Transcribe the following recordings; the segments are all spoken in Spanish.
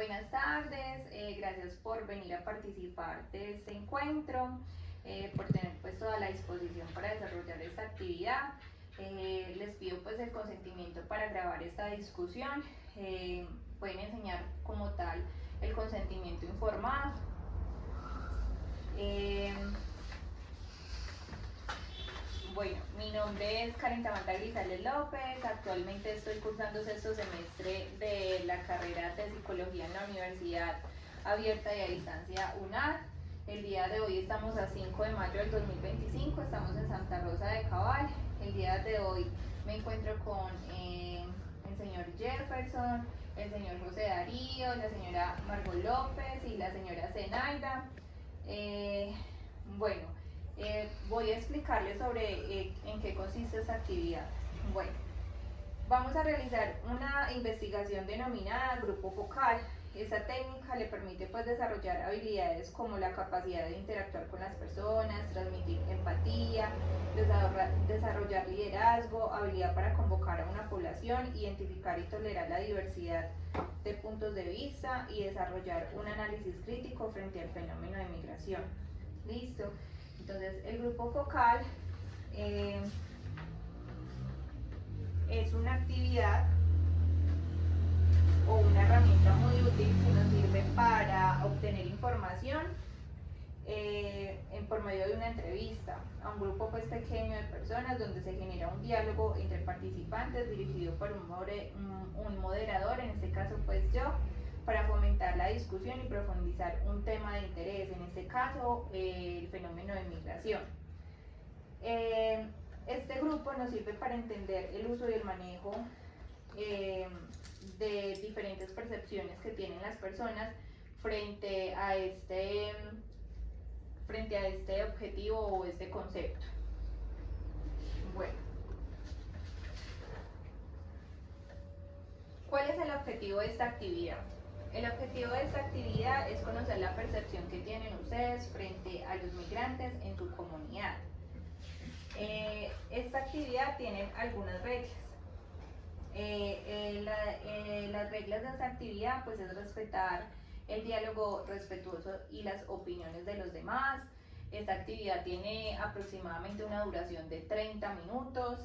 Buenas tardes, gracias por venir a participar de este encuentro, por tener pues toda la disposición para desarrollar esta actividad. Les pido pues el consentimiento para grabar esta discusión. Pueden enseñar como tal el consentimiento informado. Bueno, mi nombre es Karen Samantha Grisales López, actualmente estoy cursando sexto semestre de la carrera de Psicología en la Universidad Abierta y a Distancia UNAD. El día de hoy estamos a 5 de mayo del 2025, estamos en Santa Rosa de Cabal. El día de hoy me encuentro con el señor Jefferson, el señor José Darío, la señora Margot López y la señora Zenaida. Voy a explicarles sobre en qué consiste esta actividad. Bueno, vamos a realizar una investigación denominada grupo focal. Esta técnica le permite pues desarrollar habilidades como la capacidad de interactuar con las personas, transmitir empatía, desarrollar liderazgo, habilidad para convocar a una población, identificar y tolerar la diversidad de puntos de vista y desarrollar un análisis crítico frente al fenómeno de migración. Listo. Entonces, el grupo focal es una actividad o una herramienta muy útil que nos sirve para obtener información por medio de una entrevista a un grupo pues pequeño de personas, donde se genera un diálogo entre participantes dirigido por un moderador, en este caso pues yo, para fomentar la discusión y profundizar un tema de interés, en este caso el fenómeno de migración. Este grupo nos sirve para entender el uso y el manejo de diferentes percepciones que tienen las personas frente a este objetivo o este concepto. Bueno, ¿cuál es el objetivo de esta actividad? El objetivo de esta actividad es conocer la percepción que tienen ustedes frente a los migrantes en su comunidad. Esta actividad tiene algunas reglas. Las reglas de esta actividad pues es respetar el diálogo respetuoso y las opiniones de los demás. Esta actividad tiene aproximadamente una duración de 30 minutos.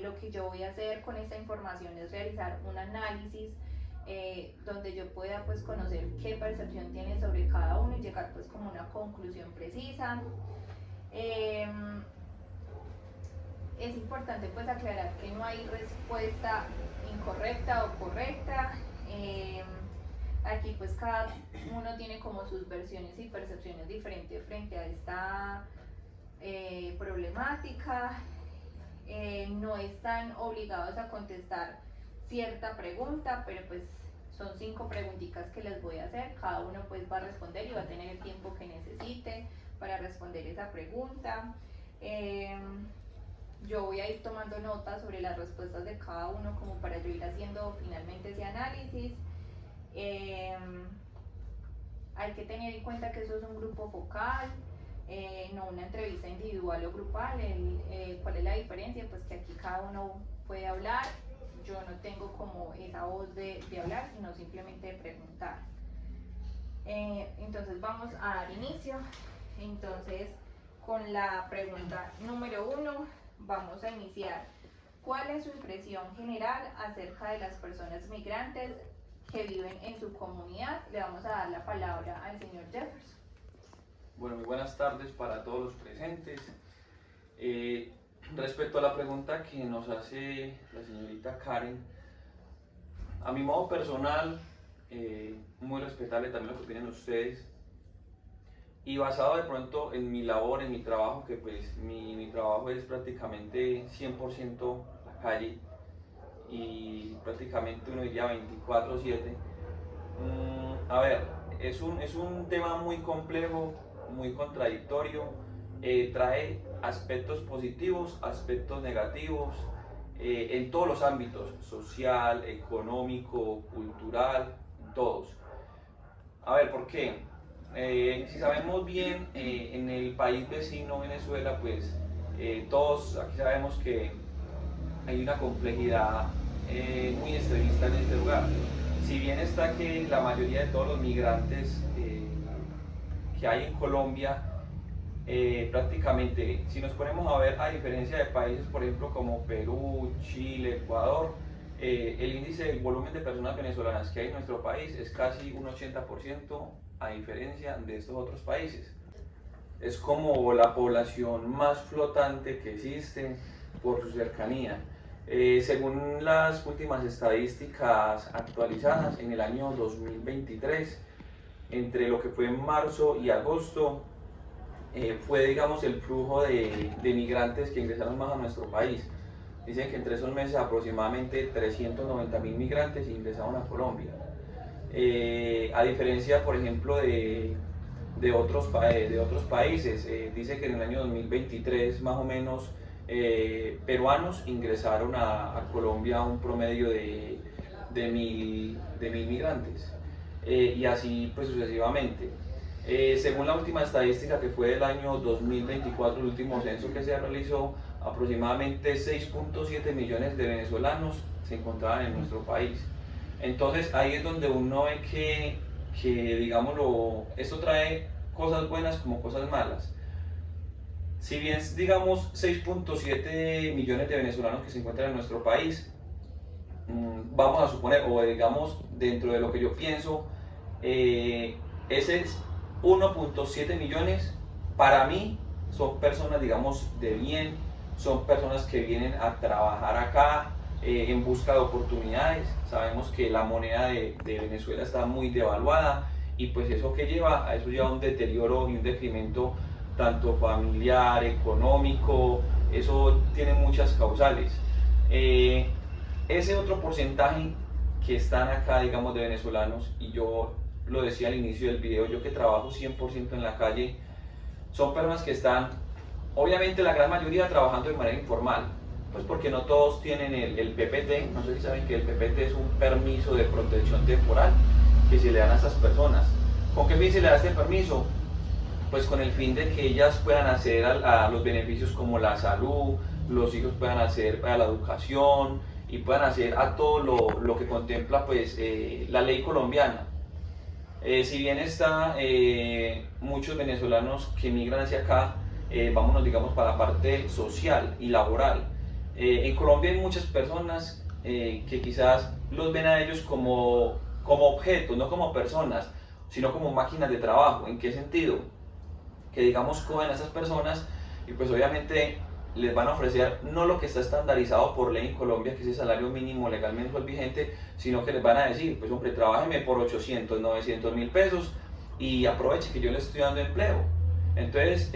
Lo que yo voy a hacer con esta información es realizar un análisis donde yo pueda pues conocer qué percepción tiene sobre cada uno y llegar pues como una conclusión precisa. Es importante pues aclarar que no hay respuesta incorrecta o correcta. Aquí pues cada uno tiene como sus versiones y percepciones diferentes frente a esta problemática. No están obligados a contestar cierta pregunta, pero pues son 5 preguntitas que les voy a hacer. Cada uno pues va a responder y va a tener el tiempo que necesite para responder esa pregunta. Yo voy a ir tomando notas sobre las respuestas de cada uno como para yo ir haciendo finalmente ese análisis. Hay que tener en cuenta que eso es un grupo focal, no una entrevista individual o grupal. ¿Cuál es la diferencia? Pues que aquí cada uno puede hablar. Yo no tengo como esa voz de hablar, sino simplemente de preguntar. Entonces vamos a dar inicio. Entonces, con la pregunta número 1 vamos a iniciar. ¿Cuál es su impresión general acerca de las personas migrantes que viven en su comunidad? Le vamos a dar la palabra al señor Jefferson. Bueno, muy buenas tardes para todos los presentes. Respecto a la pregunta que nos hace la señorita Karen, a mi modo personal, muy respetable también lo que opinan ustedes, y basado de pronto en mi labor, en mi trabajo, que pues mi trabajo es prácticamente 100% la calle y prácticamente uno diría 24/7. A ver, es un tema muy complejo, muy contradictorio. Trae aspectos positivos, aspectos negativos, en todos los ámbitos, social, económico, cultural, todos. A ver, ¿por qué? Si sabemos bien, en el país vecino, Venezuela, pues todos aquí sabemos que hay una complejidad muy extremista en este lugar. si bien está que la mayoría de todos los migrantes que hay en Colombia, prácticamente, si nos ponemos a ver, a diferencia de países, por ejemplo, como Perú, Chile, Ecuador, el índice del volumen de personas venezolanas que hay en nuestro país es casi un 80%, a diferencia de estos otros países. Es como la población más flotante que existe por su cercanía. Según las últimas estadísticas actualizadas en el año 2023, entre lo que fue en marzo y agosto, fue, digamos, el flujo de migrantes que ingresaron más a nuestro país. Dicen que entre esos meses aproximadamente 390.000 migrantes ingresaron a Colombia. A diferencia, por ejemplo, de otros países, dice que en el año 2023 más o menos peruanos ingresaron a Colombia un promedio de mil migrantes, y así pues sucesivamente. Según la última estadística que fue del año 2024, el último censo que se realizó, aproximadamente 6.7 millones de venezolanos se encontraban en nuestro país. Entonces ahí es donde uno ve que digámoslo, esto trae cosas buenas como cosas malas. Si bien digamos 6.7 millones de venezolanos que se encuentran en nuestro país, vamos a suponer, o digamos dentro de lo que yo pienso, ese 1.7 millones para mí son personas, digamos, de bien, son personas que vienen a trabajar acá en busca de oportunidades. Sabemos que la moneda de Venezuela está muy devaluada y pues eso que lleva, a eso lleva un deterioro y un decremento tanto familiar, económico, eso tiene muchas causales. Ese otro porcentaje que están acá, digamos, de venezolanos, y yo lo decía al inicio del video, yo que trabajo 100% en la calle, son personas que están, obviamente la gran mayoría trabajando de manera informal, pues porque no todos tienen el PPT. No sé si saben que el PPT es un permiso de protección temporal que se le dan a estas personas. ¿Con qué fin se le da este permiso? Pues con el fin de que ellas puedan acceder a los beneficios como la salud, los hijos puedan acceder a la educación y puedan acceder a todo lo que contempla pues la ley colombiana. Si bien está muchos venezolanos que migran hacia acá, vámonos digamos para la parte social y laboral. En Colombia hay muchas personas que quizás los ven a ellos como objetos, no como personas, sino como máquinas de trabajo. ¿En qué sentido? Que digamos cogen a esas personas y pues obviamente les van a ofrecer no lo que está estandarizado por ley en Colombia, que es el salario mínimo legal mensual vigente, sino que les van a decir, pues hombre, trabájeme por 800, 900.000 pesos y aproveche que yo le estoy dando empleo. Entonces,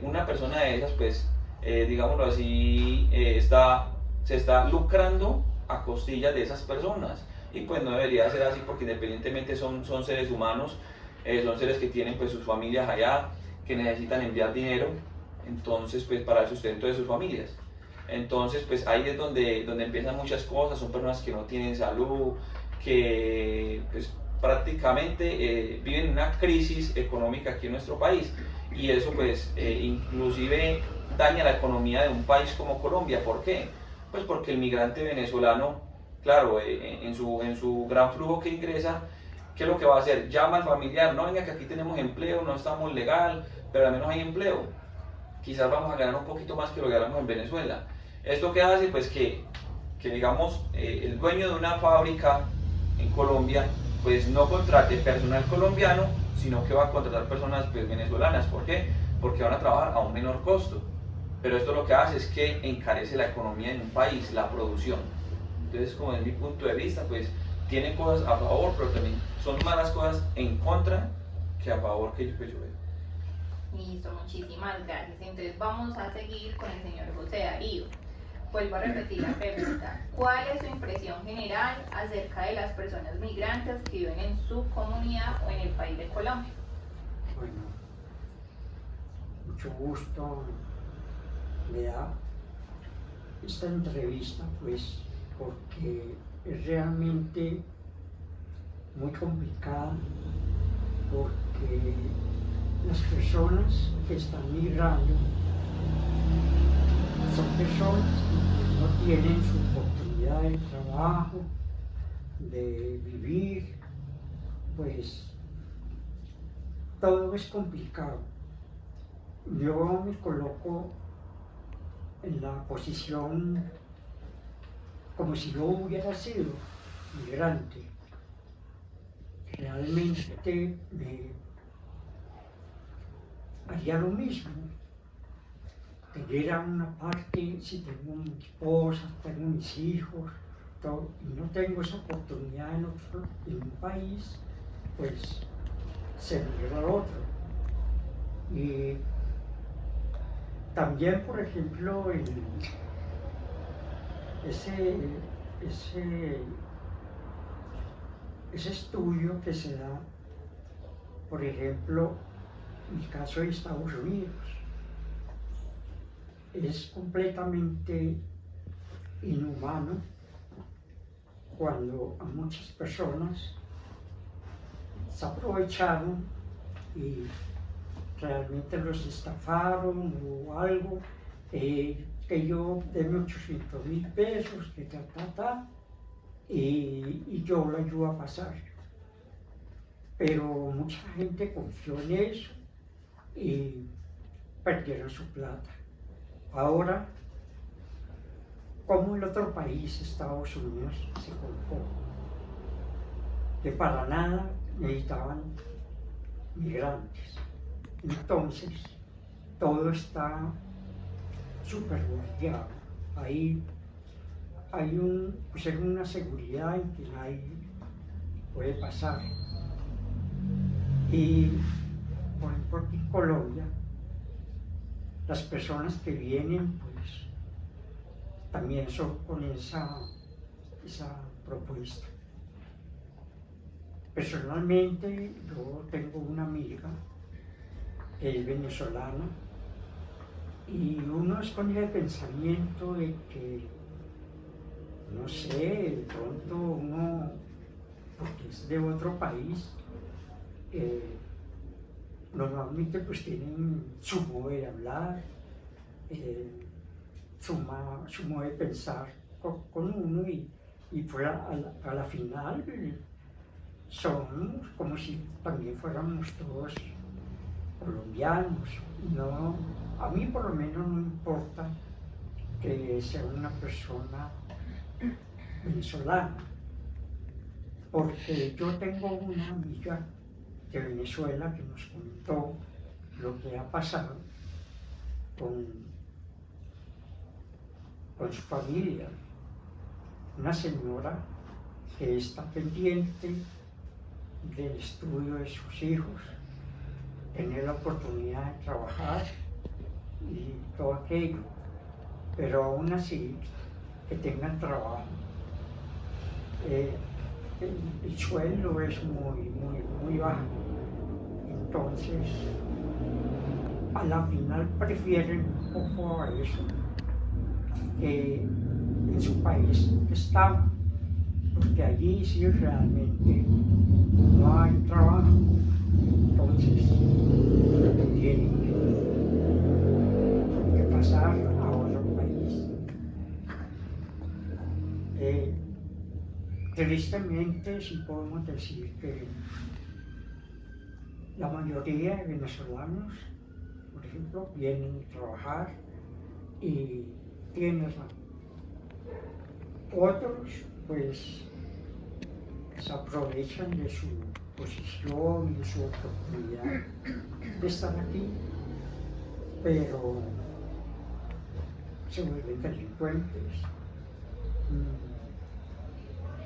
una persona de esas, pues, digámoslo así, se está lucrando a costillas de esas personas. Y pues no debería ser así, porque independientemente son seres humanos, son seres que tienen pues sus familias allá, que necesitan enviar dinero, entonces pues para el sustento de sus familias. Entonces pues ahí es donde empiezan muchas cosas. Son personas que no tienen salud, que pues prácticamente viven una crisis económica aquí en nuestro país, y eso pues inclusive daña la economía de un país como Colombia. ¿Por qué? Pues porque el migrante venezolano, claro, en su gran flujo que ingresa, ¿qué es lo que va a hacer? Llama al familiar, no, venga que aquí tenemos empleo, no estamos legal, pero al menos hay empleo. Quizás vamos a ganar un poquito más que lo que ganamos en Venezuela. ¿Esto qué hace? Pues que digamos, el dueño de una fábrica en Colombia, pues no contrate personal colombiano, sino que va a contratar personas pues, venezolanas. ¿Por qué? Porque van a trabajar a un menor costo. Pero esto lo que hace es que encarece la economía en un país, la producción. Entonces, como desde mi punto de vista, pues tiene cosas a favor, pero también son malas cosas en contra que a favor que pues, yo veo. Listo, muchísimas gracias. Entonces vamos a seguir con el señor José Darío. Vuelvo a repetir la pregunta. ¿Cuál es su impresión general acerca de las personas migrantes que viven en su comunidad o en el país de Colombia? Bueno, mucho gusto me da esta entrevista, pues, porque es realmente muy complicada, porque las personas que están migrando son personas que no tienen su oportunidad de trabajo, de vivir, pues todo es complicado. Yo me coloco en la posición como si yo hubiera sido migrante. Realmente me haría lo mismo. Tener a una parte, si tengo mi esposa, tengo mis hijos, todo, y no tengo esa oportunidad en un país, pues se migra al otro. Y también, por ejemplo, ese estudio que se da, por ejemplo, en el caso de Estados Unidos, es completamente inhumano cuando a muchas personas se aprovecharon y realmente los estafaron o algo, que yo deme 800,000 pesos, que y yo lo ayudo a pasar. Pero mucha gente confió en eso y perdieron su plata. Ahora, como el otro país, Estados Unidos, se colocó, que para nada necesitaban migrantes. Entonces, todo está súper guardado. Ahí hay una seguridad en que nadie puede pasar. Y, por ejemplo, aquí en Colombia, las personas que vienen, pues, también son con esa propuesta. Personalmente, yo tengo una amiga que es venezolana y uno es con el pensamiento de que, no sé, de pronto uno, porque es de otro país, normalmente pues tienen su modo de hablar, su modo de pensar con uno y pues a la final son como si también fuéramos todos colombianos. No, a mí por lo menos no importa que sea una persona venezolana, porque yo tengo una amiga de Venezuela que nos contó lo que ha pasado con su familia. Una señora que está pendiente del estudio de sus hijos, tener la oportunidad de trabajar y todo aquello, pero aún así que tengan trabajo. El sueldo es muy bajo, entonces a la final prefieren un poco a eso que en su país estaba, porque allí sí realmente no hay trabajo, entonces tienen que pasar a otro país. Tristemente sí podemos decir que la mayoría de venezolanos, por ejemplo, vienen a trabajar y tienen razón. Otros, pues, se aprovechan de su posición y de su oportunidad de estar aquí, pero se vuelven delincuentes.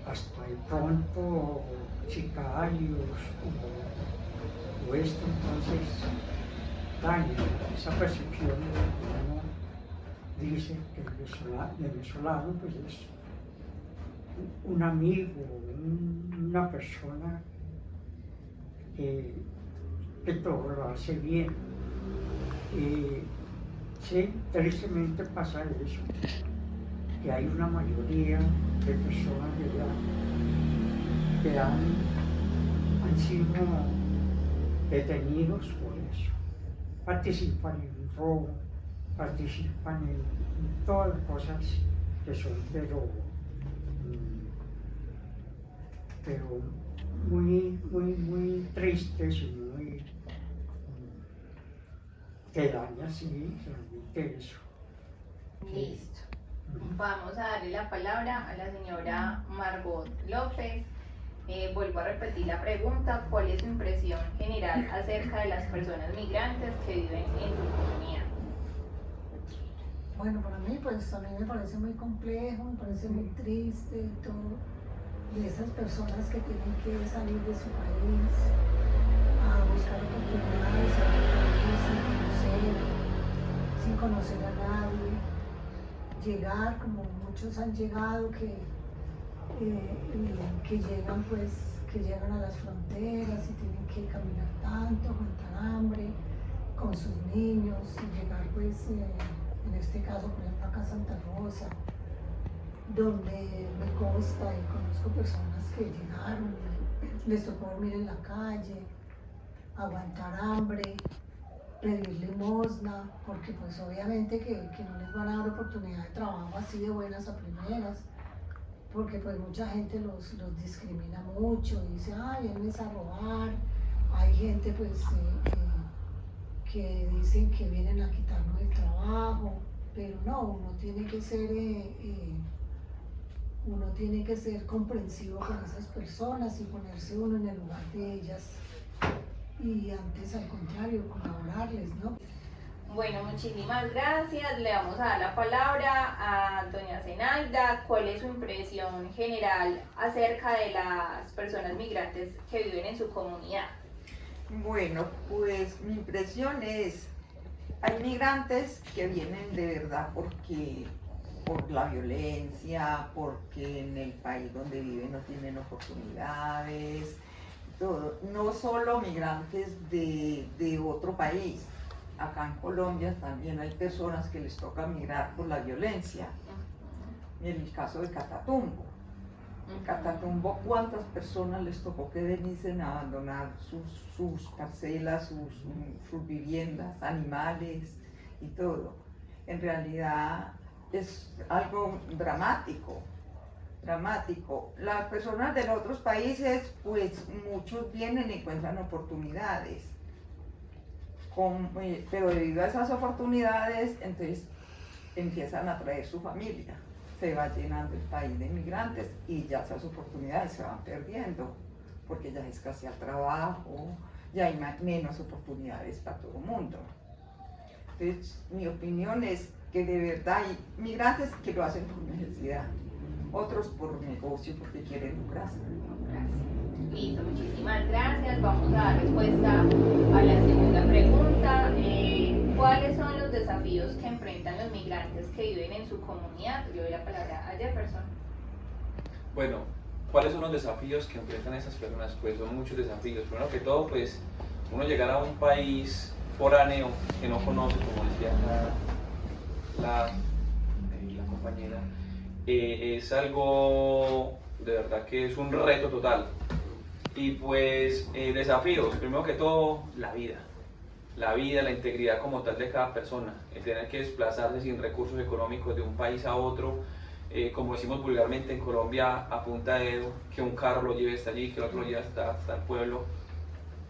Hasta de pronto sicarios o esto, entonces daña esa percepción de que uno dice que el venezolano pues es un amigo, una persona que todo lo hace bien. Sí, tristemente pasa eso, que hay una mayoría de personas que han sido detenidos por eso. Participan en robo, participan en todas las cosas que son, pero pero muy, muy, muy tristes y muy que daña, sí, realmente eso. Listo. Vamos a darle la palabra a la señora Margot López. Vuelvo a repetir la pregunta, ¿cuál es su impresión general acerca de las personas migrantes que viven en su comunidad? Bueno, para mí, pues a mí me parece muy complejo, me parece muy triste y todo, de esas personas que tienen que salir de su país a buscar oportunidades a otro país sin conocer a nadie, llegar como muchos han llegado, que llegan pues, que llegan a las fronteras y tienen que caminar tanto, aguantar hambre con sus niños y llegar pues, en este caso por ejemplo acá a Santa Rosa, donde me consta y conozco personas que llegaron, les tocó dormir en la calle, aguantar hambre, pedir limosna, porque pues obviamente que no les van a dar oportunidad de trabajo así de buenas a primeras, porque pues mucha gente los discrimina mucho, dice, ay, vienes a robar, hay gente pues que dicen que vienen a quitarnos el trabajo, pero no, uno tiene que ser comprensivo con esas personas y ponerse uno en el lugar de ellas y antes al contrario, colaborarles, ¿no? Bueno, muchísimas gracias. Le vamos a dar la palabra a doña Zenaida. ¿Cuál es su impresión general acerca de las personas migrantes que viven en su comunidad? Bueno, pues mi impresión es, hay migrantes que vienen de verdad por la violencia, porque en el país donde viven no tienen oportunidades, todo. No solo migrantes de otro país, acá en Colombia también hay personas que les toca migrar por la violencia. En el caso de Catatumbo. En Catatumbo, ¿cuántas personas les tocó que veniesen a abandonar sus parcelas, sus viviendas, animales y todo? En realidad es algo dramático, dramático. Las personas de los otros países, pues muchos vienen y encuentran oportunidades, pero debido a esas oportunidades, entonces empiezan a traer su familia. Se va llenando el país de inmigrantes y ya esas oportunidades se van perdiendo, porque ya escasea el trabajo, ya hay menos oportunidades para todo el mundo. Entonces, mi opinión es que de verdad hay migrantes que lo hacen por necesidad, otros por negocio, porque quieren lucrarse. Gracias. Listo, muchísimas gracias. Vamos a dar respuesta a la segunda pregunta. ¿Cuáles son los desafíos que enfrentan los migrantes que viven en su comunidad? Le doy la palabra a Jefferson. Bueno, ¿cuáles son los desafíos que enfrentan esas personas? Pues son muchos desafíos. Primero que todo, pues uno llegar a un país foráneo que no conoce, como decía la compañera, es algo de verdad que es un reto total. Y pues desafíos, primero que todo, la vida, la integridad como tal de cada persona, el tener que desplazarse sin recursos económicos de un país a otro, como decimos vulgarmente en Colombia, a punta de dedo, que un carro lo lleve hasta allí, que el otro lo lleve hasta el pueblo.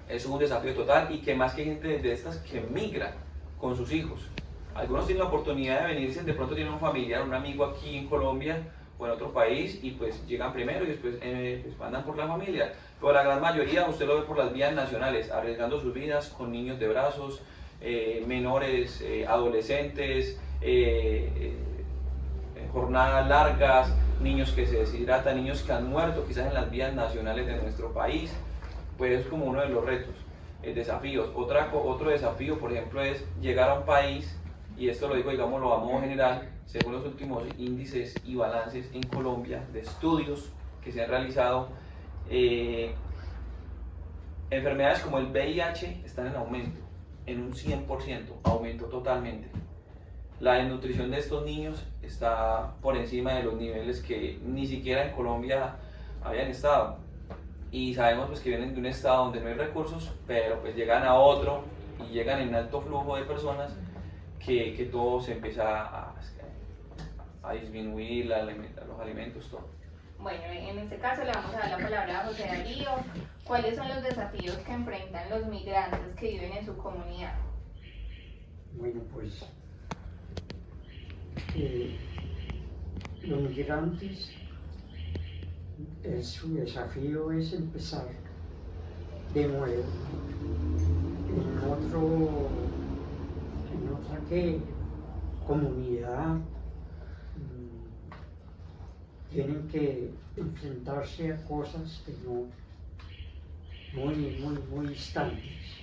Eso es un desafío total, y que más que gente de estas que migra con sus hijos. Algunos tienen la oportunidad de venirse, de pronto tienen un familiar, un amigo aquí en Colombia o en otro país, y pues llegan primero y después pues andan por la familia. Pero la gran mayoría usted lo ve por las vías nacionales, arriesgando sus vidas con niños de brazos, menores, adolescentes, jornadas largas, niños que se deshidratan, niños que han muerto quizás en las vías nacionales de nuestro país. Pues es como uno de los retos, desafíos. Otro desafío, por ejemplo, es llegar a un país, y esto lo digo, digámoslo a modo general, según los últimos índices y balances en Colombia de estudios que se han realizado, enfermedades como el VIH están en aumento, en un 100%, aumento totalmente. La desnutrición de estos niños está por encima de los niveles que ni siquiera en Colombia habían estado. Y sabemos pues que vienen de un estado donde no hay recursos, pero pues llegan a otro y llegan en alto flujo de personas que todo se empieza a disminuir, los alimentos, todo. Bueno, en este caso le vamos a dar la palabra a José Darío. ¿Cuáles son los desafíos que enfrentan los migrantes que viven en su comunidad? Bueno, pues los migrantes, su desafío es empezar de nuevo en otra comunidad. Tienen que enfrentarse a cosas que no muy distantes.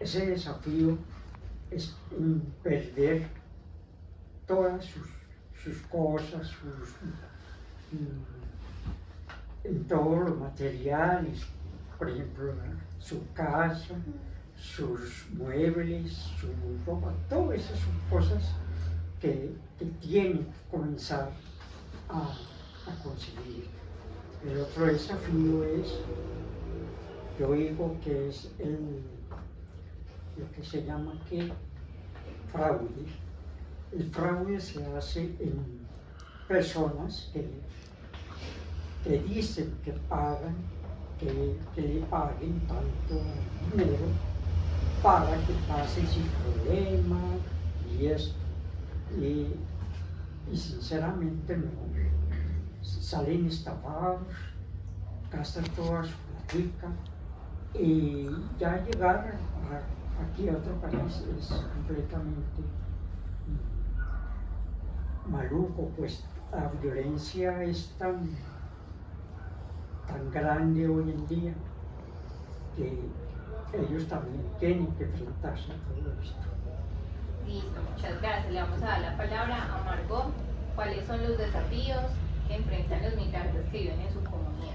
Ese desafío es perder todas sus cosas, en todos los materiales, por ejemplo, su casa, sus muebles, su ropa, todas esas son cosas que tienen que comenzar a conseguir. El otro desafío es, yo digo que es lo que se llama aquí fraude. El fraude se hace en personas que dicen que pagan, que le paguen tanto dinero para que pase sin problema y esto. Y sinceramente no, salen estafados, gastan toda su platica y ya llegar aquí a otro país es completamente maluco, pues la violencia es tan grande hoy en día que ellos también tienen que enfrentarse a todo esto. Listo, muchas gracias. Le vamos a dar la palabra a Margot. ¿Cuáles son los desafíos que enfrentan los migrantes que viven en su comunidad?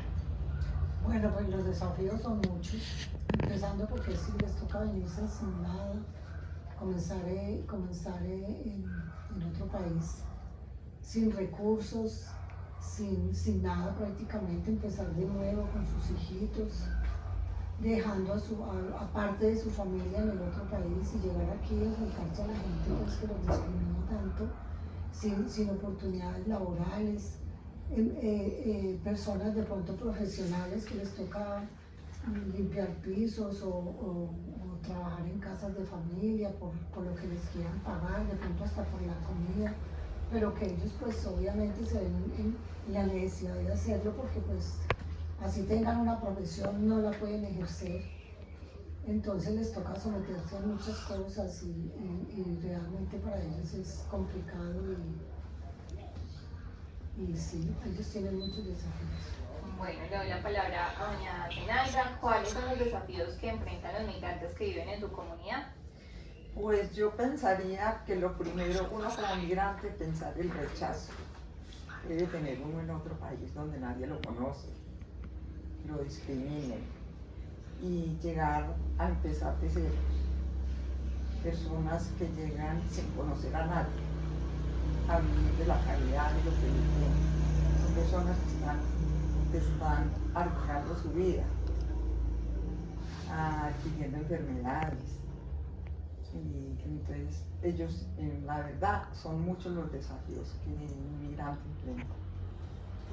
Bueno, pues los desafíos son muchos, empezando porque si les toca venirse sin nada, comenzar en otro país, sin recursos, sin nada prácticamente, empezar de nuevo con sus hijitos, dejando aparte de su familia en el otro país y llegar aquí y enfrentarse a la gente pues, que los discrimina tanto, sin oportunidades laborales, personas de pronto profesionales que les toca limpiar pisos o trabajar en casas de familia por lo que les quieran pagar, de pronto hasta por la comida, pero que ellos pues obviamente se ven en la necesidad de hacerlo porque pues así tengan una profesión no la pueden ejercer, entonces les toca someterse a muchas cosas y realmente para ellos es complicado y sí, ellos tienen muchos desafíos. Bueno, le doy la palabra a doña Zenaida. ¿Cuáles son los desafíos que enfrentan los migrantes que viven en su comunidad? Pues yo pensaría que lo primero, uno como migrante, pensar el rechazo. Debe tener uno en otro país donde nadie lo conoce, lo discriminen y llegar a empezar de cero. Personas que llegan sin conocer a nadie, a vivir de la caridad de lo que viven. Son personas que están arriesgando su vida, adquiriendo enfermedades. Y entonces ellos, la verdad, son muchos los desafíos que un inmigrante enfrenta.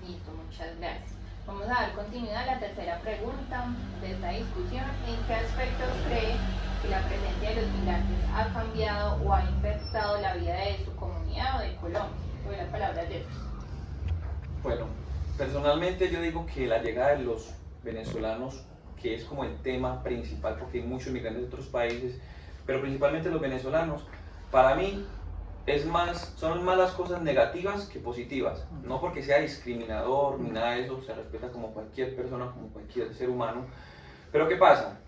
Listo, muchas gracias. Vamos a dar continuidad a la tercera pregunta de esta discusión. ¿En qué aspectos cree que la presencia de los migrantes ha cambiado o ha impactado la vida de su comunidad o de Colombia? Doy la palabra a Jefferson. Bueno, personalmente yo digo que la llegada de los venezolanos, que es como el tema principal, porque hay muchos migrantes de otros países, pero principalmente los venezolanos, para mí son más las cosas negativas que positivas, no porque sea discriminador ni nada de eso, se respeta como cualquier persona, como cualquier ser humano, pero ¿qué pasa?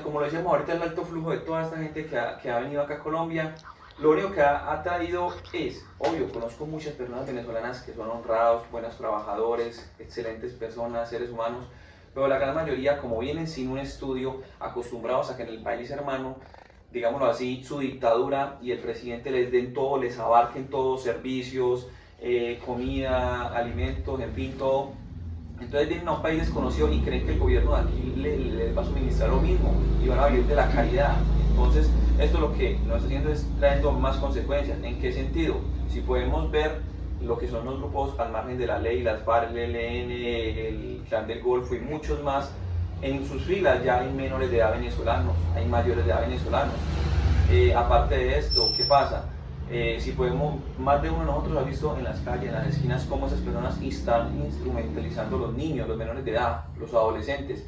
Como lo decíamos ahorita, el alto flujo de toda esta gente que ha venido acá a Colombia, lo único que ha traído es, obvio, conozco muchas personas venezolanas que son honrados, buenos trabajadores, excelentes personas, seres humanos, pero la gran mayoría, como vienen sin un estudio, acostumbrados a que en el país hermano, digámoslo así, su dictadura y el presidente les den todo, les abarquen todos, servicios, comida, alimentos, en fin, todo. Entonces vienen a un país desconocido y creen que el gobierno de aquí les va a suministrar lo mismo y van a vivir de la caridad. Entonces esto lo que nos está haciendo es trayendo más consecuencias. ¿En qué sentido? Si podemos ver lo que son los grupos al margen de la ley, las FARC, el ELN, el Clan del Golfo y muchos más, en sus filas ya hay menores de edad venezolanos, hay mayores de edad venezolanos. Aparte de esto, ¿qué pasa? Si podemos, más de uno de nosotros ha visto en las calles, en las esquinas, cómo esas personas están instrumentalizando a los niños, los menores de edad, los adolescentes.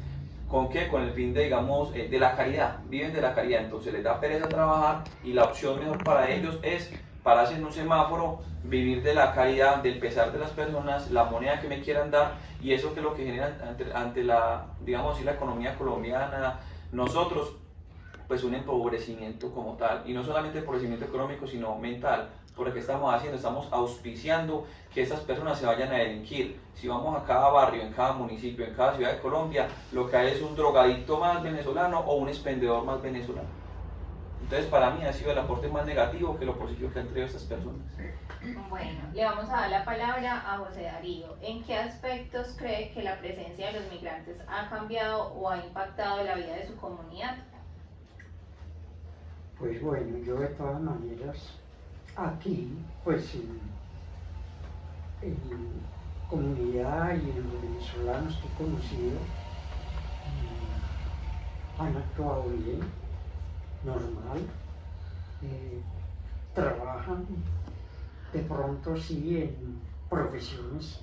¿Con qué? Con el fin de, digamos, de la caridad, viven de la caridad, entonces les da pereza trabajar y la opción mejor para ellos es pararse en un semáforo, vivir de la caridad, del pesar de las personas, la moneda que me quieran dar, y eso que es lo que genera ante la, digamos así, la economía colombiana, nosotros, pues un empobrecimiento como tal, y no solamente empobrecimiento económico, sino mental, porque ¿qué estamos haciendo? Estamos auspiciando que esas personas se vayan a delinquir. Si vamos a cada barrio, en cada municipio, en cada ciudad de Colombia, lo que hay es un drogadicto más venezolano o un expendedor más venezolano. Entonces, para mí ha sido el aporte más negativo que lo positivo que han traído estas personas. Bueno, le vamos a dar la palabra a José Darío. ¿En qué aspectos cree que la presencia de los migrantes ha cambiado o ha impactado la vida de su comunidad? Pues bueno, yo de todas maneras, aquí, pues en comunidad y en los venezolanos que he conocido, han actuado bien, normal, trabajan de pronto sí en profesiones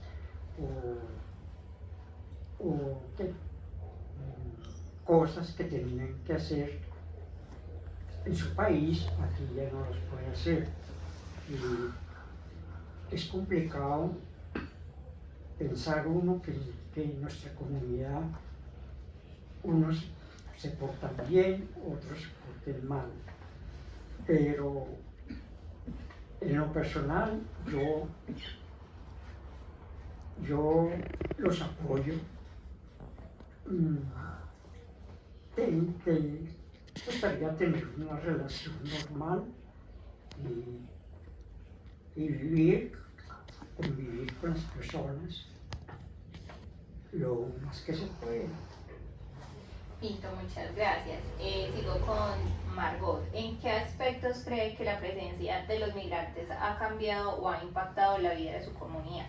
cosas que tenían que hacer en su país, aquí ya no los puede hacer. Y es complicado pensar uno que en nuestra comunidad unos se portan bien, otros se portan mal. Pero en lo personal yo los apoyo. Gustaría tener una relación normal y convivir con las personas lo más que se pueda. Listo, muchas gracias. Sigo con Margot. ¿En qué aspectos cree que la presencia de los migrantes ha cambiado o ha impactado la vida de su comunidad?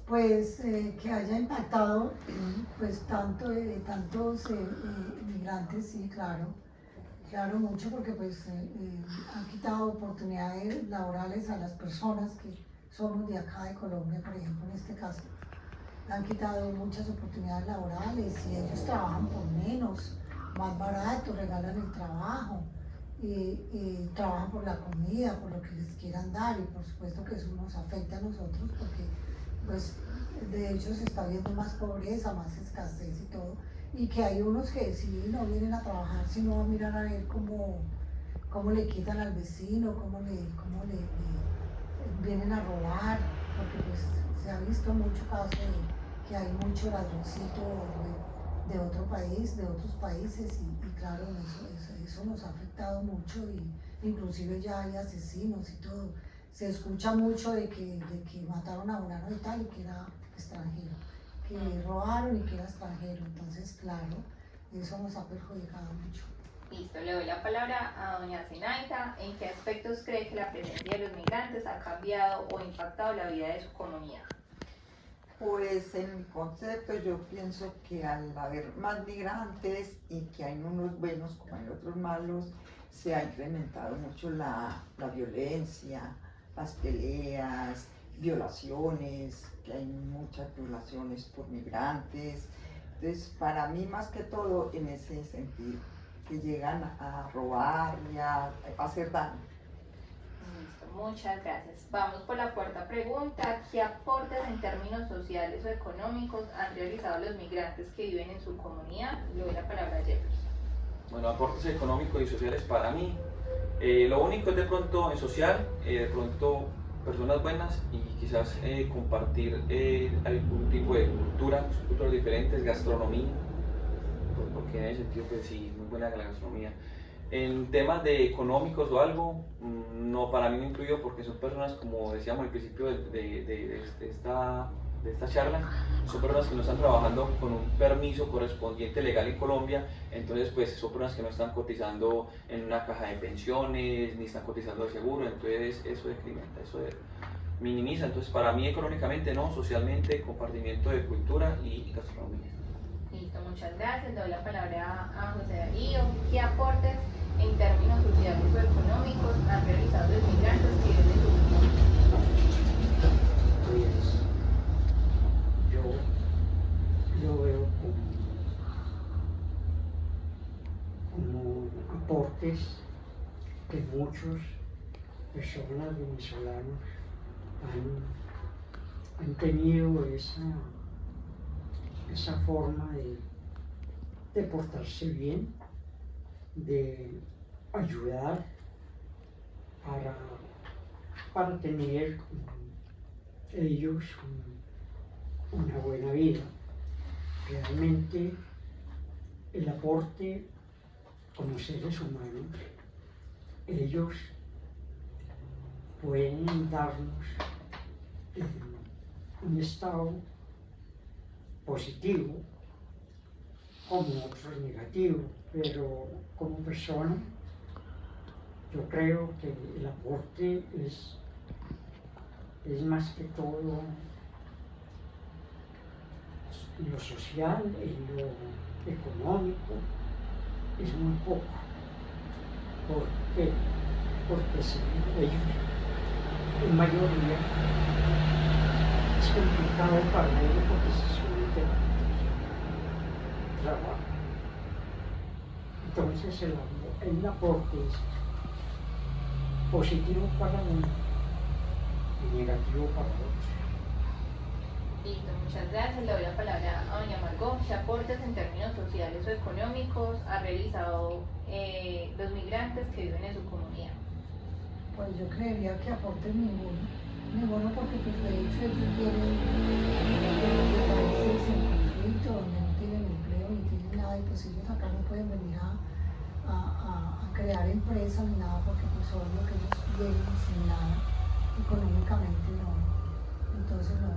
Pues que haya impactado pues tantos inmigrantes, sí, claro mucho, porque pues han quitado oportunidades laborales a las personas que somos de acá de Colombia, por ejemplo, en este caso. Han quitado muchas oportunidades laborales y ellos trabajan por menos, más barato, regalan el trabajo y trabajan por la comida, por lo que les quieran dar, y por supuesto que eso nos afecta a nosotros porque pues de hecho se está viendo más pobreza, más escasez y todo, y que hay unos que sí no vienen a trabajar, sino a mirar a ver cómo le quitan al vecino, cómo le vienen a robar, porque pues se ha visto mucho caso de que hay mucho ladroncito de otro país, de otros países, y claro, eso nos ha afectado mucho, y inclusive ya hay asesinos y todo. Se escucha mucho de que mataron a fulano y tal, y que era extranjero, que robaron y que era extranjero. Entonces, claro, eso nos ha perjudicado mucho. Listo, le doy la palabra a doña Zenaida. ¿En qué aspectos cree que la presencia de los migrantes ha cambiado o impactado la vida de su comunidad? Pues en mi concepto yo pienso que al haber más migrantes y que hay unos buenos como hay otros malos, se ha incrementado mucho la violencia, las peleas, violaciones, que hay muchas violaciones por migrantes. Entonces, para mí más que todo en ese sentido, que llegan a robar y a hacer daño. Listo, muchas gracias. Vamos por la cuarta pregunta. ¿Qué aportes en términos sociales o económicos han realizado los migrantes que viven en su comunidad? Le doy la palabra a Jefferson. Bueno, aportes económicos y sociales para mí. Lo único es de pronto en social, de pronto personas buenas y quizás compartir algún tipo de culturas diferentes, gastronomía, porque en ese sentido pues sí, muy buena la gastronomía. En temas de económicos o algo, no, para mí no incluyo porque son personas, como decíamos al principio de de esta charla, son personas que no están trabajando con un permiso correspondiente legal en Colombia, entonces pues son personas que no están cotizando en una caja de pensiones, ni están cotizando de seguro, entonces eso decrementa, minimiza, entonces para mí económicamente no, socialmente, compartimiento de cultura y gastronomía. Listo, muchas gracias. Le doy la palabra a José Darío. ¿Qué aportes en términos sociales o económicos han realizado los migrantes que viven en su comunidad? Pues yo lo veo como aportes que muchos personas venezolanos han tenido esa forma de portarse bien, de ayudar para tener ellos una buena vida. Realmente el aporte como seres humanos, ellos pueden darnos un estado positivo como otros negativos, pero como persona yo creo que el aporte es más que todo en lo social, en lo económico, es muy poco. ¿Por qué? Porque si ellos, en mayoría, es complicado para ellos porque se someten a trabajo. Entonces el aporte es positivo para uno y negativo para otro. Listo, muchas gracias. Le doy la palabra a doña Margot. ¿Qué aportes en términos sociales o económicos ha realizado los migrantes que viven en su comunidad? Pues yo creería que aporte ninguno porque pues de hecho ellos vienen de países en conflicto, donde no tienen empleo ni tienen nada y pues ellos acá no pueden venir a crear empresas ni nada porque pues obvio que ellos vienen sin nada, económicamente no, entonces no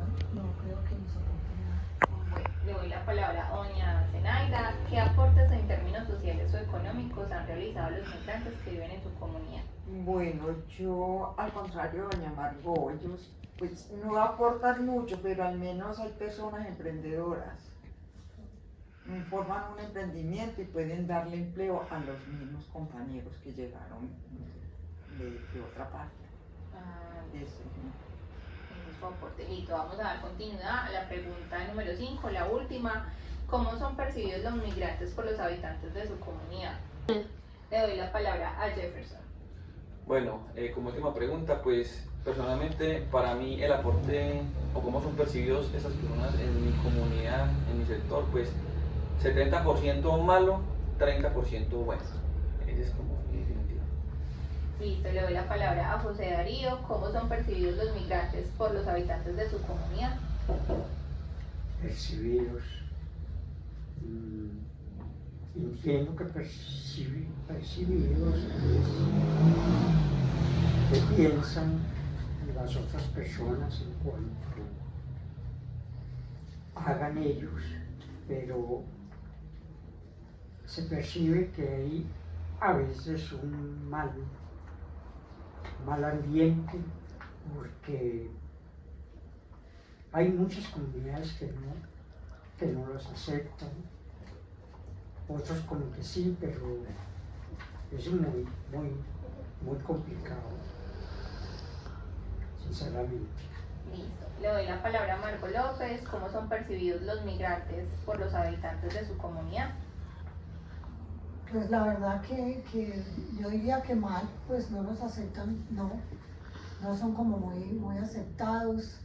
creo que nos aporte nada. Bueno, le doy la palabra a doña Zenaida. ¿Qué aportes en términos sociales o económicos han realizado los migrantes que viven en su comunidad? Bueno, yo al contrario de doña Margot, ellos pues no aportan mucho, pero al menos hay personas emprendedoras. Forman un emprendimiento y pueden darle empleo a los mismos compañeros que llegaron de otra parte. Eso. Ese es su aporte. Listo, vamos a dar continuidad a la pregunta número 5, la última. ¿Cómo son percibidos los migrantes por los habitantes de su comunidad? Le doy la palabra a Jefferson. Bueno, como última pregunta, pues personalmente para mí el aporte o cómo son percibidos esas personas en mi comunidad, en mi sector, pues 70% malo, 30% bueno. Ese es como mi definitiva. Listo, le doy la palabra a José Darío. ¿Cómo son percibidos los migrantes por los habitantes de su comunidad? Percibidos. Entiendo que percibidos es que piensan las otras personas en cuanto hagan ellos, pero se percibe que hay a veces un mal ambiente porque hay muchas comunidades que no los aceptan, otros como que sí, pero es muy complicado, sinceramente. Listo. Le doy la palabra a Marco López. ¿Cómo son percibidos los migrantes por los habitantes de su comunidad? Pues la verdad que yo diría que mal, pues no los aceptan, no son como muy aceptados,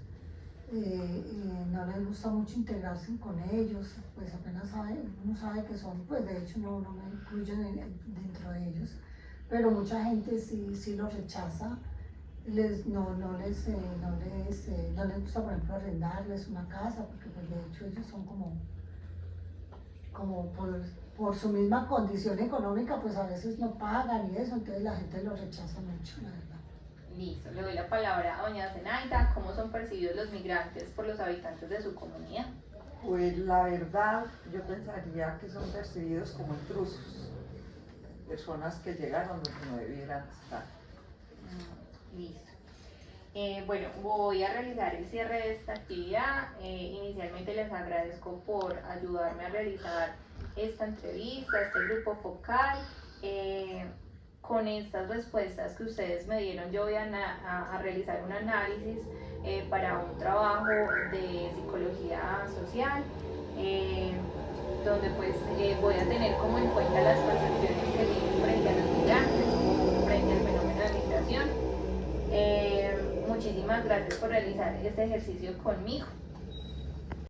no les gusta mucho integrarse con ellos, pues apenas uno sabe que son, pues de hecho no me incluyen dentro de ellos, pero mucha gente sí los rechaza, no les gusta por ejemplo arrendarles una casa, porque pues de hecho ellos son como por su misma condición económica, pues a veces no pagan y eso, entonces la gente lo rechaza mucho, la verdad. Listo, le doy la palabra a doña Zenaida. ¿Cómo son percibidos los migrantes por los habitantes de su comunidad? Pues la verdad, yo pensaría que son percibidos como intrusos, personas que llegaron donde no debieran estar. Listo. Bueno, voy a realizar el cierre de esta actividad. Inicialmente les agradezco por ayudarme a realizar esta entrevista, este grupo focal. Con estas respuestas que ustedes me dieron, yo voy a realizar un análisis para un trabajo de psicología social, donde pues voy a tener como en cuenta las percepciones que tienen frente a los migrantes, frente al fenómeno de migración. Muchísimas gracias por realizar este ejercicio conmigo.